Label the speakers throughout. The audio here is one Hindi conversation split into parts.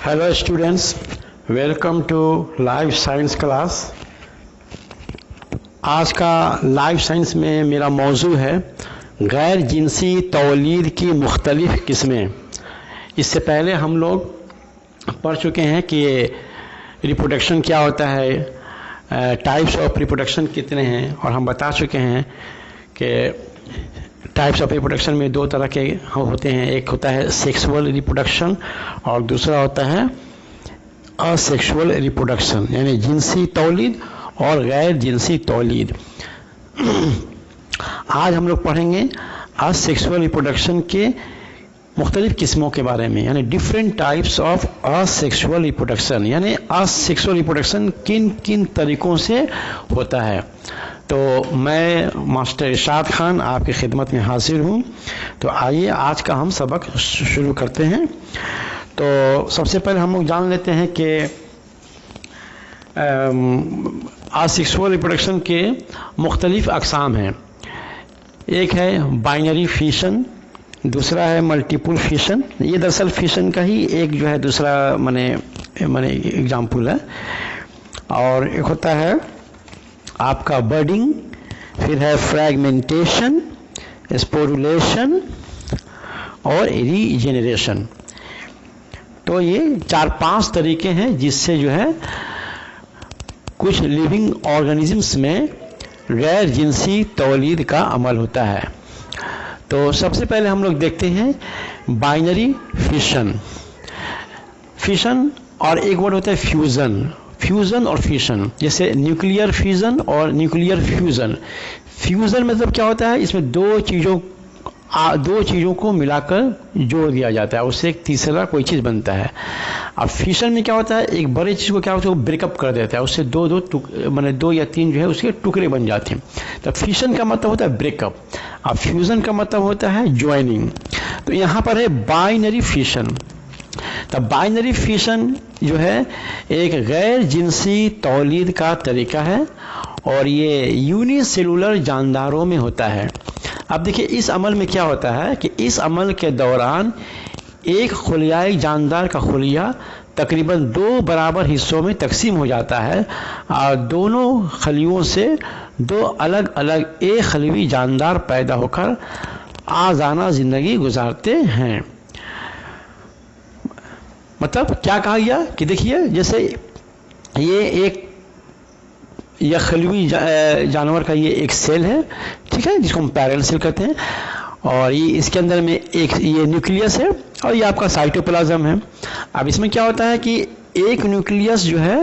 Speaker 1: Hello students, welcome to life science class. आज का लाइफ साइंस में मेरा मौजू है गैर जिनसी तौलीद की मुख्तलिफ किस्में। इससे पहले हम लोग पढ़ चुके हैं कि रिप्रोडक्शन क्या होता है, टाइप्स ऑफ रिप्रोडक्शन कितने हैं, और हम बता चुके हैं कि टाइप्स ऑफ रिप्रोडक्शन में दो तरह के होते हैं। एक होता है सेक्सुअल रिप्रोडक्शन और दूसरा होता है असेक्सुअल रिप्रोडक्शन, यानी जिनसी तौलीद और गैर जिनसी तौलीद। आज हम लोग पढ़ेंगे असेक्सुअल रिप्रोडक्शन के मुख्तलिफ किस्मों के बारे में, यानी different types of asexual reproduction, यानी असेक्सुअल रिप्रोडक्शन किन किन तरीक़ों से होता है। तो मैं मास्टर इरशाद खान आपकी खिदमत में हाजिर हूँ। तो आइए आज का हम सबक शुरू करते हैं। तो सबसे पहले हम लोग जान लेते हैं कि असेक्सुअल रिप्रोडक्शन के मुख्तलिफ अक़साम हैं। एक है बाइनरी फिशन, दूसरा है मल्टीपल फिशन। ये दरअसल फिशन का ही एक जो है दूसरा माने एग्जाम्पल है। और एक होता है आपका बर्डिंग, फिर है फ्रैगमेंटेशन, स्पोरुलेशन और रीजेनरेशन। तो ये 4-5 तरीके हैं जिससे जो है कुछ लिविंग ऑर्गेनिजम्स में गैर जिनसी तौलीद का अमल होता है। तो सबसे पहले हम लोग देखते हैं बाइनरी फिशन। फिशन और एक वर्ड होता है फ्यूज़न। फ्यूज़न और फिशन, जैसे न्यूक्लियर फिशन और न्यूक्लियर फ्यूज़न। फ्यूज़न मतलब क्या होता है, इसमें दो चीज़ों को मिलाकर जोड़ दिया जाता है, उससे एक तीसरा कोई चीज़ बनता है। अब फिशन में क्या होता है, एक बड़े चीज़ को क्या होता है वो ब्रेकअप कर देता है, उससे दो या तीन जो है उसके टुकड़े बन जाते हैं। तो फिशन का मतलब होता है ब्रेकअप, अब फ्यूज़न का मतलब होता है ज्वाइनिंग। तो यहाँ पर है बाइनरी फिशन। तब बाइनरी फिशन जो है एक गैर जिनसी तौलीद का तरीका है और ये यूनिसेलुलर जानदारों में होता है। अब देखिए इस अमल में क्या होता है कि इस अमल के दौरान एक खुलियाई जानदार का खुलिया तकरीबन 2 बराबर हिस्सों में तकसीम हो जाता है और दोनों खलियों से 2 अलग अलग एक खलवी जानदार पैदा होकर आज़ाना ज़िंदगी गुजारते हैं। मतलब क्या कहा गया कि देखिए जैसे यह खलवी जानवर का ये एक सेल है, ठीक है, जिसको हम पैरेंट सेल कहते हैं, और ये इसके अंदर में एक ये न्यूक्लियस है और ये आपका साइटोप्लाज्म है। अब इसमें क्या होता है कि एक न्यूक्लियस जो है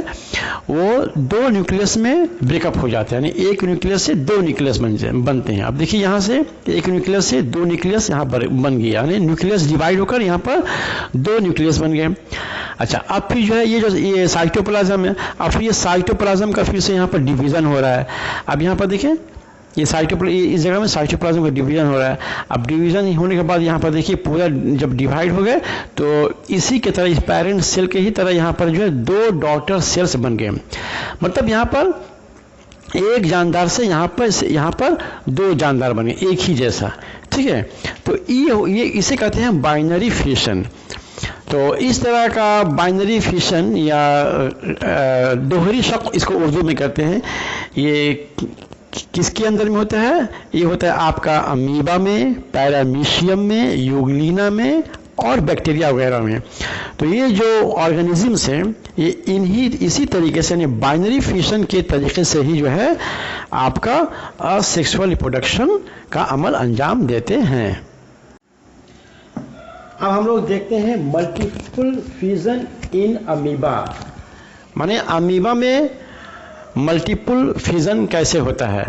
Speaker 1: वो 2 न्यूक्लियस में ब्रेकअप हो जाता है, यानी एक न्यूक्लियस से 2 न्यूक्लियस बनते हैं। अब देखिए यहाँ से एक न्यूक्लियस से 2 न्यूक्लियस यहाँ पर बन गया, यानी न्यूक्लियस डिवाइड होकर यहाँ पर 2 न्यूक्लियस बन गए। अच्छा, अब फिर जो है ये साइटोप्लाज्म है, अब फिर ये साइटोप्लाज्म का फिर से यहाँ पर डिवीज़न हो रहा है। अब यहाँ पर देखिए ये इस जगह में साइटोप्लाज्म का डिवीज़न हो रहा है। अब डिवीज़न होने के बाद यहाँ पर देखिए पूरा जब डिवाइड हो गए तो इसी के तरह इस पेरेंट सेल के ही तरह यहाँ पर जो है 2 डॉटर सेल्स बन गए। मतलब यहाँ पर एक जानदार से यहाँ पर 2 जानदार बने, एक ही जैसा, ठीक है। तो ये इसे कहते हैं बाइनरी फिशन। तो इस तरह का बाइनरी फिशन या दोहरी शक इसको उर्दू में कहते हैं, ये किसके अंदर में होता है, ये होता है आपका अमीबा में, पैरामीशियम में, यूग्लिना में और बैक्टीरिया वगैरह में। तो ये जो ऑर्गेनिजम्स हैं ये इसी तरीके से यानी बाइनरी फिशन के तरीके से ही जो है आपका असेक्सुअल रिप्रोडक्शन का अमल अंजाम देते हैं। अब हम लोग देखते हैं मल्टीपल फिशन इन अमीबा, माने अमीबा में मल्टीपल फिशन कैसे होता है।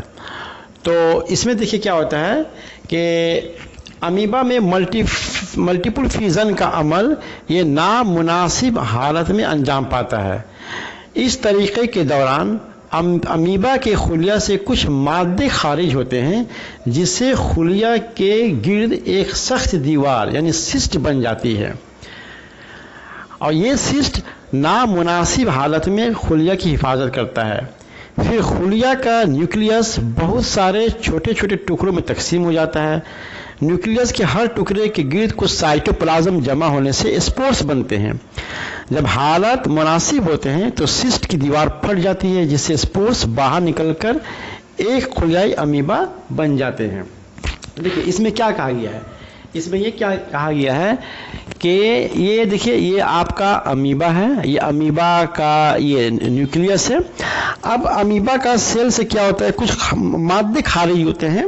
Speaker 1: तो इसमें देखिए क्या होता है कि अमीबा में मल्टीपल फिशन का अमल ये नामुनासिब हालत में अंजाम पाता है। इस तरीके के दौरान अमीबा के खुलिया से कुछ मादे खारिज होते हैं जिससे खुलिया के गिर्द एक सख्त दीवार यानी सिस्ट बन जाती है और ये सिस्ट नामुनासिब हालत में खुलिया की हिफाजत करता है। फिर खुलिया का न्यूक्लियस बहुत सारे छोटे छोटे टुकड़ों में तकसीम हो जाता है। न्यूक्लियस के हर टुकड़े के गिर्द कुछ साइटोप्लाज्म जमा होने से स्पोर्स बनते हैं जब हालात मुनासिब होते हैं तो सिस्ट की दीवार फट जाती है, जिससे स्पोर्स बाहर निकलकर एक खुलियाई अमीबा बन जाते हैं। देखिए इसमें क्या कहा गया है, इसमें ये क्या कहा गया है कि ये देखिए ये आपका अमीबा है, ये अमीबा का ये न्यूक्लियस है। अब अमीबा का सेल से क्या होता है, कुछ मादे खारिज होते हैं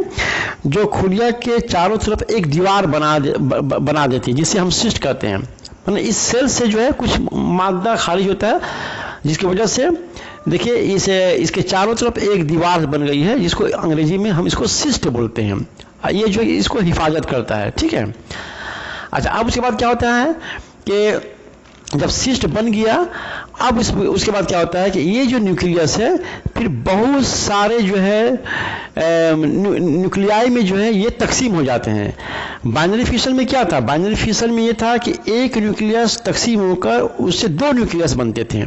Speaker 1: जो खुलिया के चारों तरफ एक दीवार बना देती है, जिसे हम सिस्ट कहते हैं। मतलब इस सेल से जो है कुछ मादा खारिज होता है, जिसकी वजह से देखिए इसके चारों तरफ एक दीवार बन गई है, जिसको अंग्रेजी में हम इसको सिस्ट बोलते हैं। ये जो इसको हिफाजत करता है, ठीक है। अच्छा, अब उसके बाद क्या होता है कि जब सिस्ट बन गया, अब उसके बाद क्या होता है कि ये जो न्यूक्लियस है फिर बहुत सारे जो है न्यूक्लियाई में जो है ये तकसीम हो जाते हैं। बाइनरी फिशन में क्या था, बाइनरी फिशन में ये था कि एक न्यूक्लियस तकसीम होकर उससे दो न्यूक्लियस बनते थे।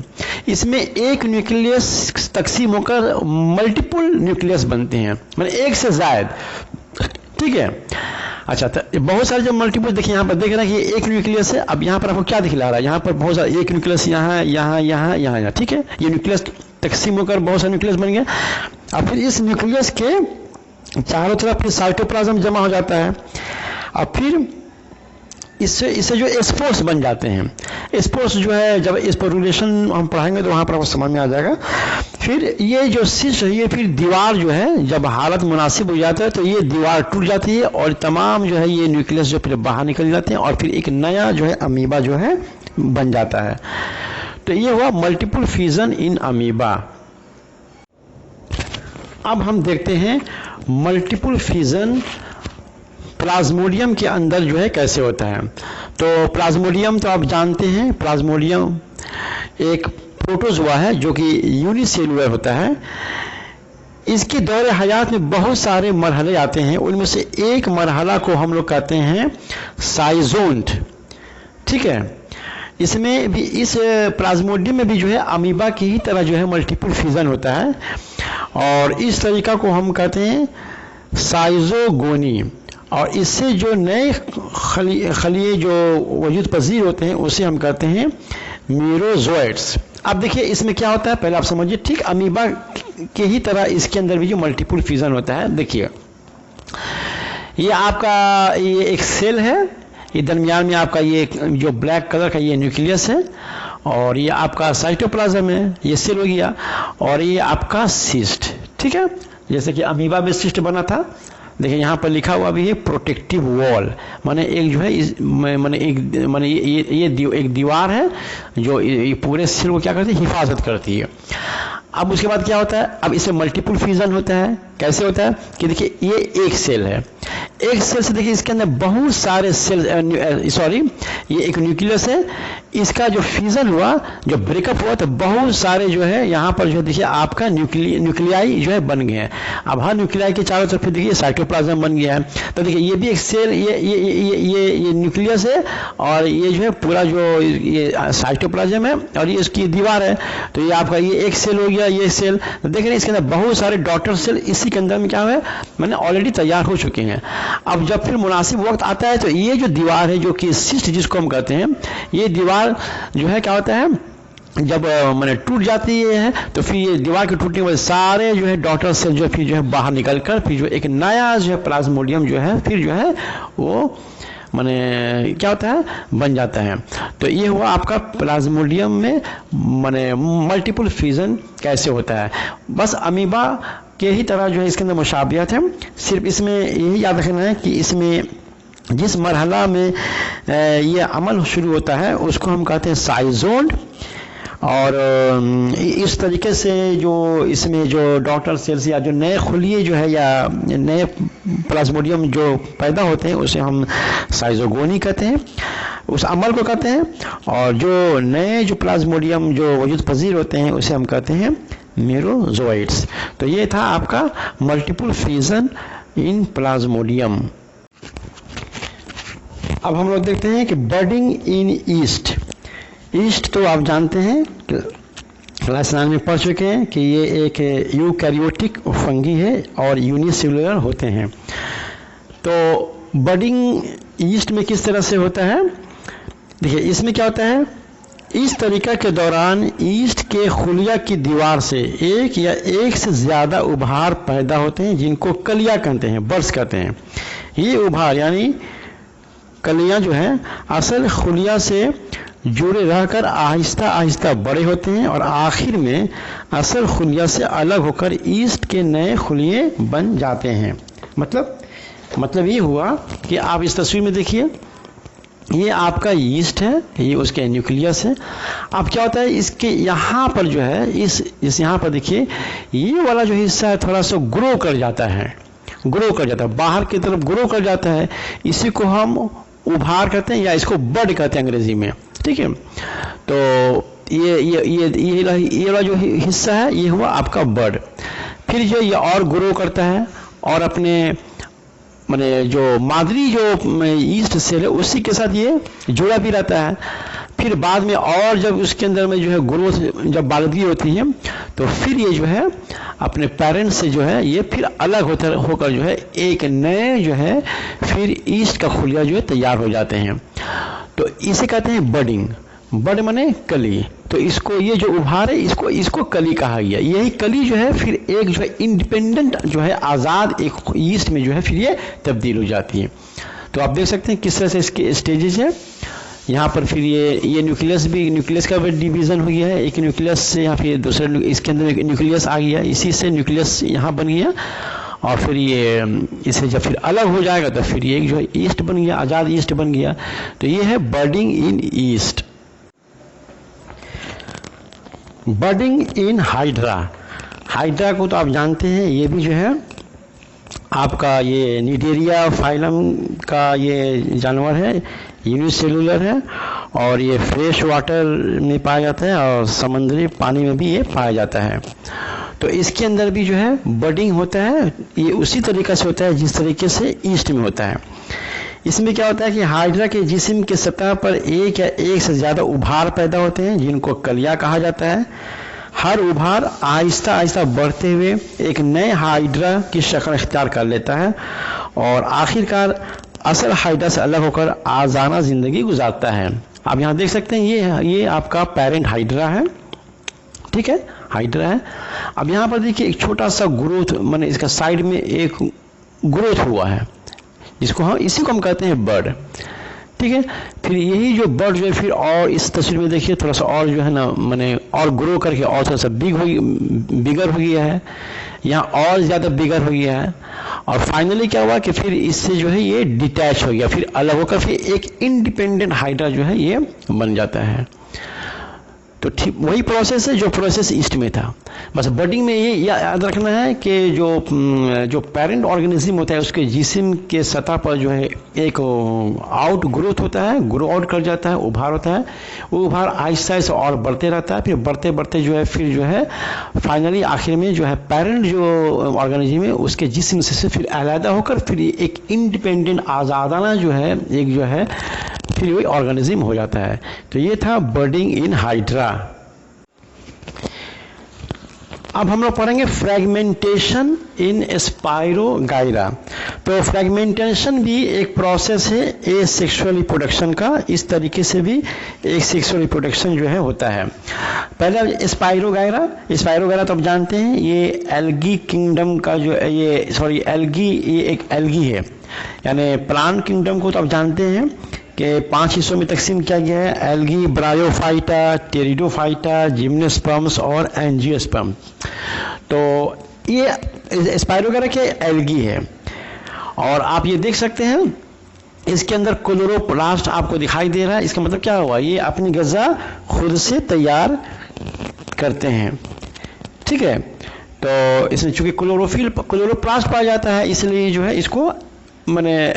Speaker 1: इसमें एक न्यूक्लियस तकसीम होकर मल्टीपल न्यूक्लियस बनते हैं, मतलब एक से ज्यादा, ठीक है। अच्छा, तो बहुत सारे जो मल्टीपल देखिए यहाँ पर देख रहे हैं कि एक न्यूक्लियस है। अब यहाँ पर आपको क्या दिखला रहा है, यहाँ पर बहुत सारे एक न्यूक्लियस यहाँ यहाँ यहाँ यहाँ, ठीक है। ये न्यूक्लियस तकसीम होकर बहुत सारे न्यूक्लियस बन गए। अब फिर इस न्यूक्लियस के चारों तरफ फिर साइटोप्लाज्म जमा हो जाता है। अब फिर इससे जो स्पोर्स बन जाते हैं। स्पोर्स जो है, जब इस पर रिलेशन हम पढ़ाएंगे तो वहाँ पर आपको समझ में आ जाएगा। फिर ये जो सिस्ट है, ये फिर दीवार जो है जब हालत मुनासिब हो जाता है तो ये दीवार टूट जाती है और तमाम जो है ये न्यूक्लियस जो फिर बाहर निकल जाते हैं और फिर एक नया जो है अमीबा जो है बन जाता है। तो ये हुआ मल्टीपल फ्यूजन इन अमीबा। अब हम देखते हैं मल्टीपल फ्यूजन प्लाज्मोडियम के अंदर जो है कैसे होता है। तो प्लाज्मोडियम तो आप जानते हैं, प्लाज्मोडियम एक प्रोटोजोआ है जो कि यूनिसेलुलर होता है। इसके दौरे हयात में बहुत सारे मरहले आते हैं, उनमें से एक मरहला को हम लोग कहते हैं साइजोन्ट, ठीक है। इसमें भी, इस प्लाज्मोडियम में भी जो है अमीबा की ही तरह जो है मल्टीपल फ्यूजन होता है और इस तरीका को हम कहते हैं साइजोगोनी। और इससे जो नए खलिए जो वजूद पजीर होते हैं उसे हम कहते हैं मीरोजोइड्स। अब देखिए इसमें क्या होता है, पहले आप समझिए, ठीक अमीबा के ही तरह इसके अंदर भी जो मल्टीपल फ्यूजन होता है। देखिए ये आपका ये एक सेल है, ये दरमियान में आपका ये जो ब्लैक कलर का ये न्यूक्लियस है और ये आपका साइटोप्लाज्म है, ये सेल हो गया, और ये आपका सिस्ट, ठीक है। जैसे कि अमीबा में सिस्ट बना था, देखिए यहाँ पर लिखा हुआ भी है प्रोटेक्टिव वॉल, माने एक जो है माने ये एक दीवार है जो ये पूरे सेल को क्या करती है, हिफाजत करती है। अब उसके बाद क्या होता है, अब इसमें मल्टीपल फ्यूजन होता है। कैसे होता है कि देखिए ये एक सेल है, एक सेल से देखिए इसके अंदर बहुत सारे सेल, ये एक न्यूक्लियस है, इसका जो फ्यूजन हुआ, जो ब्रेकअप हुआ, तो बहुत सारे जो है यहाँ पर जो देखिए आपका न्यूक्लियाई जो है बन गए हैं। अब हर न्यूक्लियाई के चारों तरफ देखिए साइटोप्लाज्म बन गया है। तो देखिए ये भी एक सेल, ये न्यूक्लियस है और ये जो है पूरा जो ये साइटोप्लाज्म है और ये इसकी दीवार है। तो ये आपका ये एक सेल हो गया, ये सेल। तो देख रहे हैं इसके अंदर बहुत सारे डॉटर सेल इसी के अंदर में क्या है, मैंने ऑलरेडी तैयार हो चुके हैं। अब जब फिर मुनासिब वक्त आता है तो ये जो दीवार है जो कि सिस्ट जिसको हम कहते हैं, ये दीवार जो है क्या होता है, जब मैंने टूट जाती है तो फिर ये दीवार के टूटने के बाद सारे जो है डॉटर सेल जो फिर जो है बाहर निकलकर फिर जो एक नया जो है प्लाज्मोडियम जो है फिर जो है वो माने क्या होता है, बन जाता है। तो ये हुआ आपका प्लाज्मोडियम में माने मल्टीपल फ्यूजन कैसे होता है। बस अमीबा के ही तरह जो है इसके अंदर मुशाबियत है, सिर्फ इसमें यही याद रखना है कि इसमें जिस मरहला में ये अमल शुरू होता है उसको हम कहते हैं साइजोन्ड। और इस तरीके से जो इसमें जो डॉटर सेल्स या जो नए खुलिए जो है या नए प्लाज्मोडियम जो पैदा होते हैं उसे हम साइजोगोनी कहते हैं, उस अमल को कहते हैं। और जो नए जो प्लाज्मोडियम जो वजूद पजीर होते हैं उसे हम कहते हैं मीरोजोइड्स। तो ये था आपका मल्टीपल फ्यूजन इन प्लाज्मोडियम। अब हम लोग देखते हैं कि बर्डिंग इन ईस्ट। ईस्ट तो आप जानते हैं, क्लास 9 में पढ़ चुके हैं कि ये एक यूकैरियोटिक फंगी है और यूनिसेलुलर होते हैं। तो बर्डिंग ईस्ट में किस तरह से होता है, देखिए इसमें क्या होता है, इस तरीका के दौरान ईस्ट के खुलिया की दीवार से एक या एक से ज़्यादा उभार पैदा होते हैं जिनको कलियां कहते हैं, बर्ड्स कहते हैं। ये उभार यानी कलियां जो है असल खुलिया से जुड़े रहकर आहिस्ता आहिस्ता बड़े होते हैं और आखिर में असल खुलिया से अलग होकर ईस्ट के नए खुलिये बन जाते हैं। मतलब ये हुआ कि आप इस तस्वीर में देखिए, ये आपका ईस्ट है, ये उसके न्यूक्लियस है। अब क्या होता है, इसके यहाँ पर जो है इस यहाँ पर देखिए, ये वाला जो हिस्सा है थोड़ा सा ग्रो कर जाता है, बाहर की तरफ ग्रो कर जाता है। इसी को हम उभार कहते हैं या इसको बड कहते हैं अंग्रेजी में, ठीक है। तो ये वाला जो हिस्सा है ये हुआ आपका बड। फिर जो ये और ग्रो करता है और अपने माने जो मादरी जो ईस्ट सेल है उसी के साथ ये जुड़ा भी रहता है। फिर बाद में और जब उसके अंदर में जो है ग्रोथ जब बालदगी होती है तो फिर ये जो है अपने पेरेंट्स से जो है ये फिर अलग होकर जो है एक नए जो है फिर ईस्ट का खुलिया जो है तैयार हो जाते हैं। तो इसे कहते हैं बडिंग। बड माने कली। तो इसको ये जो उभार है इसको कली कहा गया। यही कली जो है फिर एक जो है इंडिपेंडेंट जो है आज़ाद एक ईस्ट में जो है फिर ये तब्दील हो जाती है। तो आप देख सकते हैं किस तरह से इसके स्टेजेस है। यहाँ पर फिर ये न्यूक्लियस का भी डिवीज़न हो गया है। एक न्यूक्लियस से यहाँ फिर दूसरे इसके अंदर एक न्यूक्लियस आ गया, इसी से न्यूक्लियस यहाँ बन गया और फिर ये इसे जब फिर अलग हो जाएगा तो फिर ये जो है ईस्ट बन गया, आज़ाद ईस्ट बन गया। तो ये है बर्डिंग इन ईस्ट। बर्डिंग इन हाइड्रा को तो आप जानते हैं, ये भी जो है आपका ये निडेरिया फाइलम का ये जानवर है, यूनिसेलुलर है और ये फ्रेश वाटर में पाया जाता है और समुद्री पानी में भी ये पाया जाता है। तो इसके अंदर भी जो है बर्डिंग होता है, ये उसी तरीक़े से होता है जिस तरीके से ईस्ट में होता है। इसमें क्या होता है कि हाइड्रा के जिस्म के सतह पर एक या एक से ज़्यादा उभार पैदा होते हैं जिनको कलिया कहा जाता है। हर उभार आहिस्ता आहिस्ता बढ़ते हुए एक नए हाइड्रा की शक्ल इख्तियार कर लेता है और आखिरकार असल हाइड्रा से अलग होकर आज़ाना ज़िंदगी गुजारता है। आप यहाँ देख सकते हैं ये आपका पेरेंट हाइड्रा है, ठीक है, हाइड्रा है। अब यहाँ पर देखिए एक छोटा सा ग्रोथ माने इसका साइड में एक ग्रोथ हुआ है जिसको इसी को हम कहते हैं बर्ड, ठीक है। फिर यही जो बर्ड जो है फिर और इस तस्वीर में देखिए थोड़ा सा और जो है ना माने और ग्रो करके और थोड़ा सा बिगर हो गया है, यहाँ और ज़्यादा बिगर हो गया है और फाइनली क्या हुआ कि फिर इससे जो है ये डिटैच हो गया, फिर अलग होकर फिर एक इंडिपेंडेंट हाइड्रा जो है ये बन जाता है। तो ठीक वही प्रोसेस है जो प्रोसेस ईस्ट में था। बस बर्डिंग में ये याद रखना है कि जो पेरेंट ऑर्गेनिज्म होता है उसके जिस्म के सतह पर जो है एक आउट ग्रोथ होता है, ग्रो आउट कर जाता है, उभार होता है। वो उभार आहिस्ता से और बढ़ते रहता है, फिर बढ़ते बढ़ते जो है फिर जो है फाइनली आखिर में जो है पेरेंट जो ऑर्गेनिज्म है उसके जिस्म से फिर अलहदा होकर फिर एक इंडिपेंडेंट आज़ादाना जो है एक जो है फिर वही ऑर्गेनिज्म हो जाता है। तो ये था बर्डिंग इन हाइड्रा। अब हम लोग पढ़ेंगे फ्रेगमेंटेशन इन स्पाइरोगाइरा। तो फ्रेगमेंटेशन भी एक प्रोसेस है ए सेक्सुअल रिप्रोडक्शन का। इस तरीके से भी एक सेक्सुअल रिप्रोडक्शन जो है होता है। पहले स्पाइरोगाइरा तो आप जानते हैं ये एल्गी किंगडम का जो ये एक एल्गी है, यानी प्लांट किंगडम को तो आप जानते हैं कि 5 हिस्सों में तकसीम किया गया है, एल्गी, ब्रायोफाइटा, टेरिडोफाइटा, जिम्नोस्पर्म्स और एंजियोस्पर्म। तो ये स्पाइरोगाइरा के एल्गी है और आप ये देख सकते हैं इसके अंदर क्लोरोप्लास्ट आपको दिखाई दे रहा है। इसका मतलब क्या हुआ, ये अपनी ग़िज़ा खुद से तैयार करते हैं, ठीक है। तो इसमें चूंकि क्लोरोप्लास्ट पाया जाता है इसलिए जो है इसको माने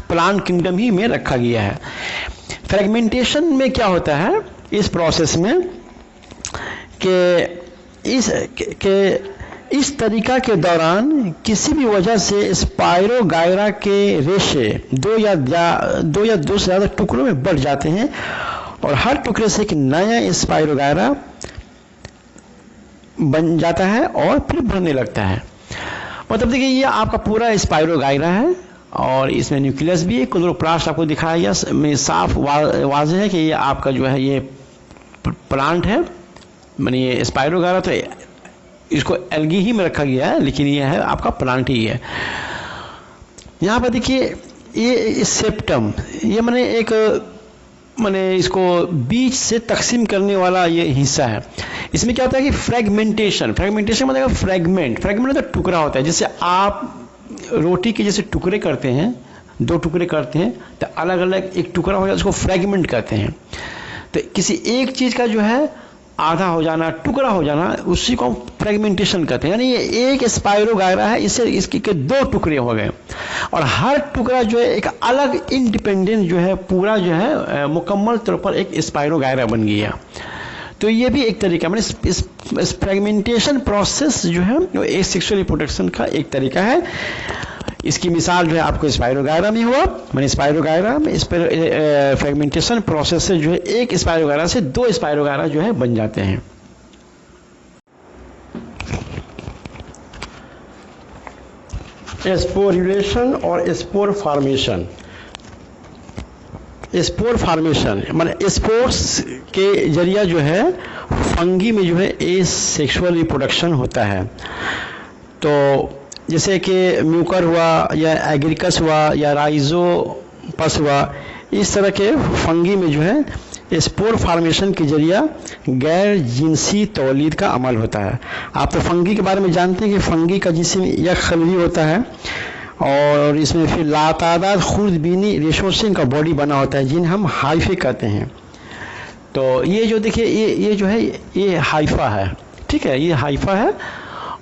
Speaker 1: प्लांट किंगडम ही में रखा गया है। फ्रेगमेंटेशन में क्या होता है इस प्रोसेस में कि इस तरीका के दौरान किसी भी वजह से स्पाइरोगाइरा के रेशे दो या दो से ज़्यादा टुकड़ों में बढ़ जाते हैं और हर टुकड़े से एक नया स्पाइरोगाइरा बन जाता है और फिर बढ़ने लगता है। मतलब देखिए ये आपका पूरा स्पाइरोगाइरा है और इसमें न्यूक्लियस भी है, क्लोरोप्लास्ट आपको दिखाया गया, साफ वाज़ेह है कि ये आपका जो है ये प्लांट है, माने ये स्पाइरोगायरा तो इसको एल्गी ही में रखा गया है, लेकिन ये है आपका प्लांट ही है। यहाँ पर देखिए ये सेप्टम, ये माने एक माने इसको बीच से तकसीम करने वाला ये हिस्सा है। इसमें क्या होता है कि फ्रेगमेंटेशन मतलब फ्रेगमेंट मतलब टुकड़ा होता है। जैसे आप रोटी के जैसे टुकड़े करते हैं, 2 टुकड़े करते हैं तो अलग अलग एक टुकड़ा हो जाता है, उसको फ्रेगमेंट कहते हैं। तो किसी एक चीज़ का जो है आधा हो जाना, टुकड़ा हो जाना, उसी को हम फ्रेगमेंटेशन कहते हैं। यानी ये एक स्पाइरोगायरा है, इससे इसके 2 टुकड़े हो गए और हर टुकड़ा जो है एक अलग इंडिपेंडेंट जो है पूरा जो है मुकम्मल तौर पर एक स्पाइरोगायरा बन गया। तो ये भी एक तरीका, मैंने इस फ्रेगमेंटेशन प्रोसेस जो है वो एसेक्सुअल रिप्रोडक्शन का एक तरीका है। इसकी मिसाल जो है आपको स्पाइरोगायरा में हुआ, मैंने स्पाइरोगायरा में इस पर फ्रेगमेंटेशन प्रोसेस से जो है एक स्पाइरोगायरा से 2 स्पाइरोगायरा जो है बन जाते हैं। स्पोरुलेशन और स्पोर फॉर्मेशन। स्पोर फॉर्मेशन माने स्पोर्स के जरिया जो है फंगी में जो है एसेक्सुअल रिप्रोडक्शन होता है। तो जैसे कि म्यूकर हुआ या एग्रिकस हुआ या राइजोपस हुआ, इस तरह के फंगी में जो है स्पोर फॉर्मेशन के जरिया गैर जिनसी तौलीद का अमल होता है। आप तो फंगी के बारे में जानते हैं कि फंगी का जिस्म या खलवी होता है और इसमें फिर लातादाद खुर्दबीनी रेशों से इनका बॉडी बना होता है, जिन्हें हम हाइफे कहते हैं। तो ये जो देखिए ये जो है ये हाइफा है, ठीक है, ये हाइफा है।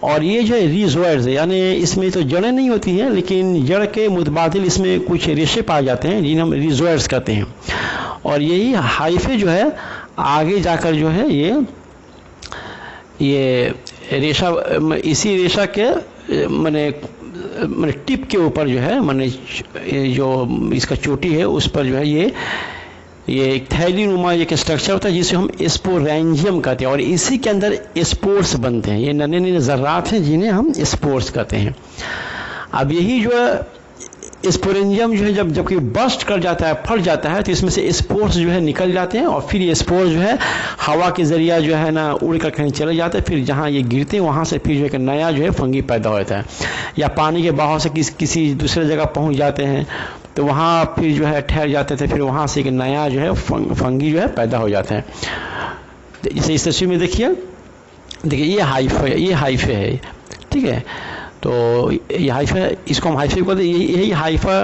Speaker 1: और ये जो है रिजोइड्स है, यानी इसमें तो जड़ें नहीं होती हैं, लेकिन जड़ के मुतबादिल इसमें कुछ रेशे पाए जाते हैं जिन्हें हम रिजोइड्स कहते हैं। और यही हाइफे जो है आगे जाकर जो है ये रेशा, इसी रेशा के माने टिप के ऊपर जो है माने जो इसका चोटी है उस पर जो है ये एक थैली नुमा एक स्ट्रक्चर होता है जिसे हम स्पोरेंजियम कहते हैं और इसी के अंदर स्पोर्स बनते हैं। ये नन्हे नन्हे ज़र्रात हैं जिन्हें हम स्पोर्स कहते हैं। अब यही जो है स्पोरेंजियम जो है जब कोई बस्ट कर जाता है, फट जाता है, तो इसमें से स्पोर्स जो है निकल जाते हैं और फिर ये स्पोर्स जो है हवा के ज़रिया जो है ना उड़ कर कहीं चले जाते हैं। फिर जहाँ ये गिरते हैं वहाँ से फिर जो है नया जो है फंगी पैदा होता है, या पानी के बहाव से किसी दूसरे जगह पहुँच जाते हैं तो वहाँ फिर जो है ठहर जाते थे, फिर वहाँ से एक नया जो है फंगी जो है पैदा हो जाता है। जैसे इस तस्वीर में देखिए ये हाइफे है, ठीक है। तो ये हाइफा, इसको हम हाइफे कहते हैं। यही हाइफा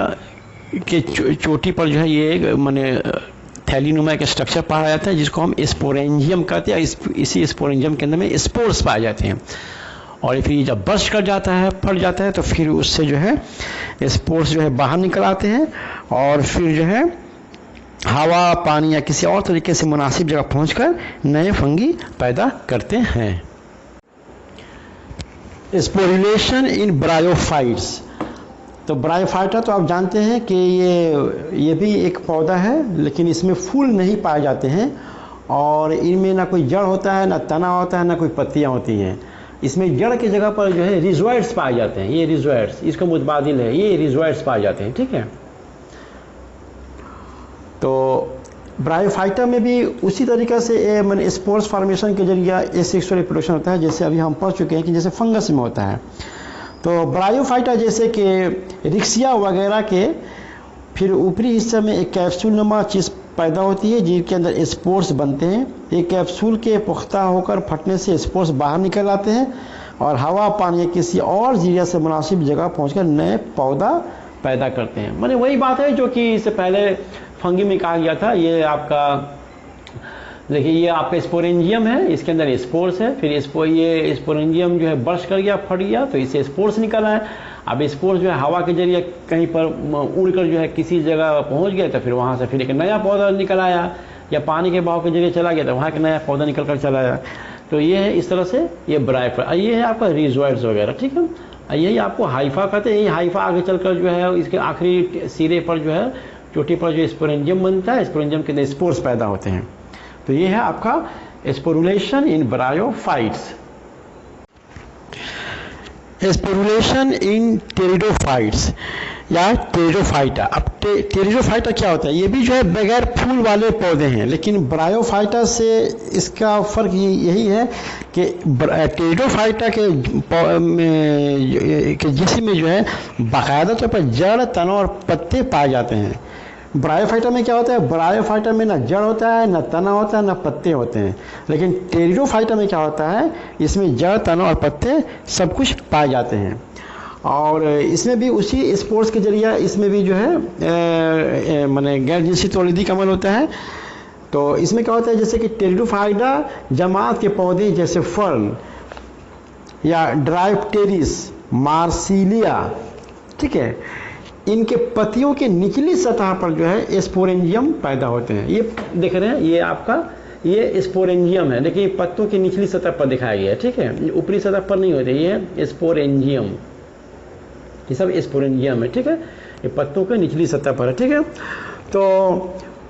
Speaker 1: के चोटी पर जो है ये माने थैलीनुमा एक स्ट्रक्चर पाया जाता है जिसको हम स्पोरेंजियम कहते हैं। इसी स्पोरेंजियम के अंदर में स्पोर्स पाए जाते हैं और फिर जब बस्ट कर जाता है, फट जाता है, तो फिर उससे जो है स्पोर्स जो है बाहर निकल आते हैं और फिर जो है हवा, पानी या किसी और तरीके से मुनासिब जगह पहुंचकर नए फंगी पैदा करते हैं। स्पोरुलेशन इन ब्रायोफाइट्स। तो ब्रायोफाइटा तो आप जानते हैं कि ये भी एक पौधा है, लेकिन इसमें फूल नहीं पाए जाते हैं और इनमें ना कोई जड़ होता है, ना तना होता है, ना कोई पत्तियां होती हैं। इसमें जड़ की जगह पर जो है रिजोइड्स पाए जाते हैं। ये रिजोइड्स इसका मुतबादिल है, ये रिजोइड्स पाए जाते हैं, ठीक है। तो ब्रायोफाइटा में भी उसी तरीक़े से मैंने स्पोर्स फॉर्मेशन के जरिए एसेक्सुअल रिप्रोडक्शन होता है, जैसे अभी हम पढ़ चुके हैं कि जैसे फंगस में होता है। तो ब्रायोफाइटा जैसे कि रिक्सिया वगैरह के फिर ऊपरी हिस्से में एक कैप्सूल नुमा चीज़ पैदा होती है जिनके अंदर स्पोर्स बनते हैं। एक कैप्सूल के पुख्ता होकर फटने से स्पोर्स बाहर निकल आते हैं और हवा, पानी या किसी और जरिया से मुनासिब जगह पहुंचकर नए पौधा पैदा करते हैं। माने वही बात है जो कि इससे पहले फंगी में कहा गया था। ये आपका देखिए, ये आपका स्पोरेंजियम है, इसके अंदर स्पोर्स है, फिर ये स्पोरेंजियम जो है बर्स्ट कर गया, फट गया, तो इससे स्पोर्स निकला है। अब स्पोर्स जो है हवा के जरिए कहीं पर उड़कर जो है किसी जगह पहुंच गया, तो फिर वहाँ से फिर एक नया पौधा निकल आया, या पानी के बहाव के जरिए चला गया तो वहाँ एक नया पौधा निकल कर चला आया। तो ये है इस तरह से ये ब्रायोफाइटा। ये है आपका रिजोइड्स वगैरह, ठीक है। यही आपको हाइफा कहते हैं। यही हाइफा आगे चलकर जो है इसके आखिरी सिरे पर जो है चोटी पर जो स्पोरेंजियम बनता है, स्पोरेंजियम के अंदर स्पोर्स पैदा होते हैं। तो ये है आपका स्पोरुलेशन इन ब्रायोफाइट्स। स्पोरुलेशन इन टेरिडोफाइट्स, या टेरिडोफाइटा। अब टेरिडोफाइटा क्या होता है? ये भी जो है बगैर फूल वाले पौधे हैं, लेकिन ब्रायोफाइटा से इसका फर्क यही है कि टेरिडोफाइटा के जिस्म में जो है बाकायदा तौर पर जड़, तना और पत्ते पाए जाते हैं। ब्रायोफाइटा में क्या होता है? ब्रायोफाइटा में ना जड़ होता है, ना तना होता है, ना पत्ते होते हैं। लेकिन टेरिडोफाइटा में क्या होता है? इसमें जड़, तना और पत्ते सब कुछ पाए जाते हैं। और इसमें भी उसी स्पोर्स के जरिए इसमें भी जो है माने गैर जिनसी तौलीदी का अमल होता है। तो इसमें क्या होता है? जैसे कि टेरिडोफाइटा जमात के पौधे जैसे फर्न या ड्राइप्टेरिस, मार्सिलिया, ठीक है, इनके पत्तियों के निचली सतह पर जो है स्पोरेंजियम पैदा होते हैं। ये देख रहे हैं, ये आपका ये स्पोरेंजियम है। देखिए पत्तों की निचली सतह पर दिखाया गया है, ठीक है, ऊपरी सतह पर नहीं होते। ये स्पोरेंजियम, ये सब स्पोरेंजियम है, ठीक है, ये पत्तों के निचली सतह पर है, ठीक है। तो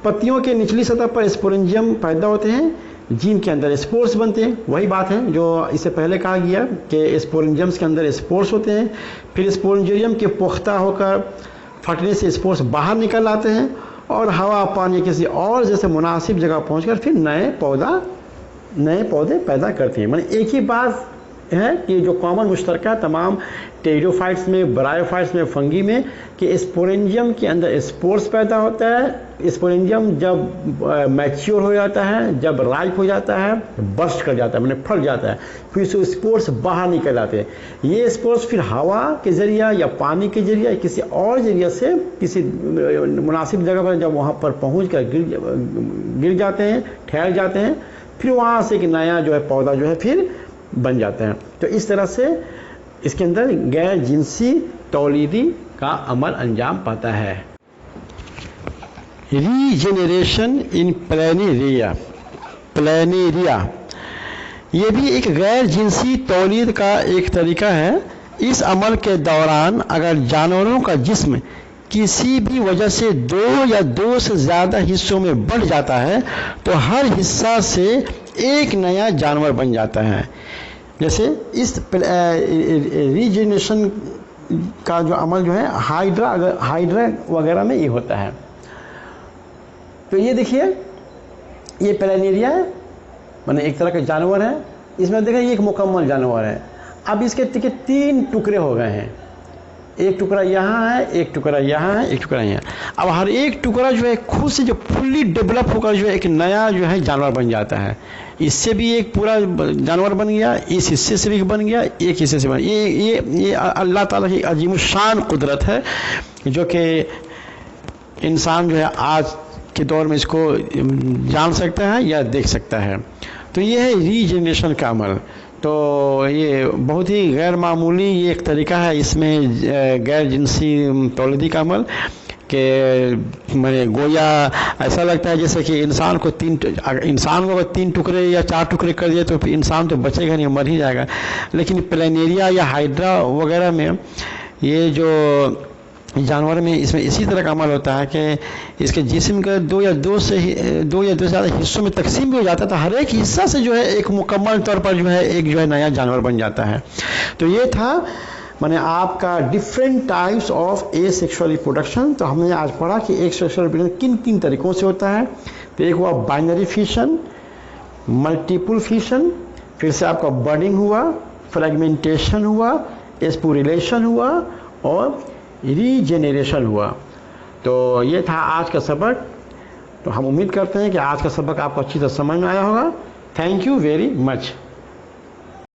Speaker 1: पत्तियों के निचली सतह पर स्पोरेंजियम पैदा होते हैं, जिनके अंदर स्पोर्स बनते हैं। वही बात है जो इससे पहले कहा गया कि स्पोरेंजियम्स के अंदर स्पोर्स होते हैं, फिर स्पोरेंजियम के पुख्ता होकर फटने से स्पोर्स बाहर निकल आते हैं और हवा, पानी, किसी और जैसे मुनासिब जगह पहुंचकर फिर नए पौधे पैदा करते हैं। माने एक ही बात है कि जो कॉमन मुश्तरका तमाम टेरिडोफाइट्स में, ब्रायोफाइट्स में, फंगी में, कि स्पोरेंजियम के अंदर स्पोर्स पैदा होता है। स्पोरेंजियम जब मैच्योर हो जाता है, जब राइप हो जाता है, बर्स्ट कर जाता है, मैंने फट जाता है, फिर से स्पोर्स बाहर निकल आते हैं। ये स्पोर्स फिर हवा के जरिए या पानी के जरिए या किसी और जरिए से किसी मुनासिब जगह पर जब वहाँ पर पहुँच कर गिर जाते हैं, ठहर जाते हैं, फिर वहाँ से एक नया जो है पौधा जो है फिर बन जाते हैं। तो इस तरह से इसके अंदर गैर जिनसी तौलीदी का अमल अंजाम पाता है। रीजेनरेशन इन प्लेनेरिया, ये भी एक गैर जिनसी तौलीद का एक तरीका है। इस अमल के दौरान अगर जानवरों का जिस्म किसी भी वजह से दो या दो से ज़्यादा हिस्सों में बढ़ जाता है तो हर हिस्सा से एक नया जानवर बन जाता है। जैसे इस रीजेनरेशन का जो अमल जो है हाइड्रा वगैरह में ये होता है। तो ये देखिए, ये प्लेनेरिया है, माने एक तरह का जानवर है। इसमें देखिए ये एक मुकम्मल जानवर है। अब इसके 3 टुकड़े हो गए हैं, एक टुकड़ा यहाँ है, एक टुकड़ा यहाँ है, एक टुकड़ा यहाँ। अब हर एक टुकड़ा जो है खुद से जो फुल्ली डेवलप होकर जो है एक नया जो है जानवर बन जाता है। इससे भी एक पूरा जानवर बन गया, इस हिस्से से भी बन गया, एक हिस्से से बन। ये अल्लाह ताला की अजीमुशान कुदरत है जो कि इंसान जो है आज के दौर में इसको जान सकता है या देख सकता है। तो ये है रीजेनरेशन का अमल। तो ये बहुत ही गैर मामूली ये एक तरीका है, इसमें गैर जिनसी तौलीदी का अमल कि मैंने गोया ऐसा लगता है जैसे कि इंसान को अगर 3 टुकड़े या 4 टुकड़े कर दिए तो इंसान तो बचेगा नहीं, मर ही जाएगा। लेकिन प्लेनेरिया या हाइड्रा वगैरह में ये जो जानवर में इसमें इसी तरह का अमल होता है कि इसके जिस्म का 2 या 2 से ज़्यादा हिस्सों में तकसीम भी हो जाता है। तो हर एक हिस्सा से जो है एक मुकम्मल तौर पर जो है एक जो है नया जानवर बन जाता है। तो ये था माने आपका different types of asexual reproduction. तो हमने आज पढ़ा कि एसेक्सुअल रिप्रोडक्शन किन किन तरीक़ों से होता है। तो एक हुआ बाइनरी फिशन, मल्टीपल फिशन, फिर से आपका बर्डिंग हुआ, फ्रेगमेंटेशन हुआ, स्पोरिलेशन हुआ और रीजेनरेशन हुआ। तो ये था आज का सबक। तो हम उम्मीद करते हैं कि आज का सबक आपको अच्छी तरह समझ में आया होगा। Thank you very much.